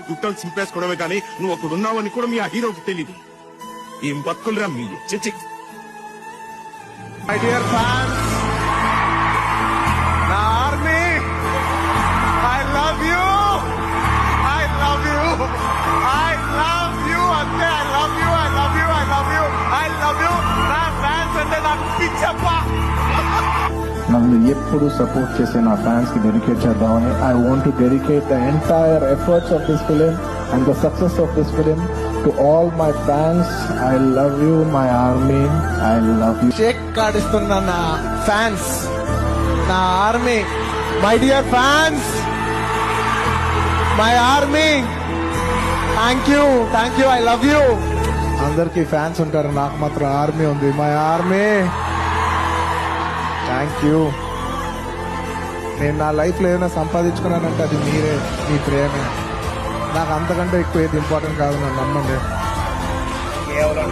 గుట్టలు చింపేసుకోవడమే కానీ నువ్వు అక్కడ ఉన్నావని కూడా మీ ఆ హీరోకి తెలియదు. ఏం బతుకులరా మీ చిచ్చి. మై డియర్ ఫ్యాన్స్, నా army, I love you, I love you, I love you, అంతే. I love you, I love you, I love you, I love you. నా ఫ్యాన్స్ అంటే నాకు పిచ్చప్ప. నన్ను ఎప్పుడు సపోర్ట్ చేసే నా ఫ్యాన్స్ కి డెడికేట్ చేద్దామని I want to dedicate the entire efforts of this film and the success of this film to all my fans. I love you my army, I love you. Shake కాడిస్తున్న నా fans, నా army, my dear fans, my army, thank you, I love you. అందరికీ fans ఉంటారు, నాకు మాత్రం army ఉంది. My army, thank you. నేను నా లైఫ్లో ఏదైనా సంపాదించుకున్నానంటే అది మీరే, మీ ప్రేమే. నాకు అంతకంటే ఎక్కువ ఏది ఇంపార్టెంట్ కాదు, నన్ను నమ్మండి. కేవలం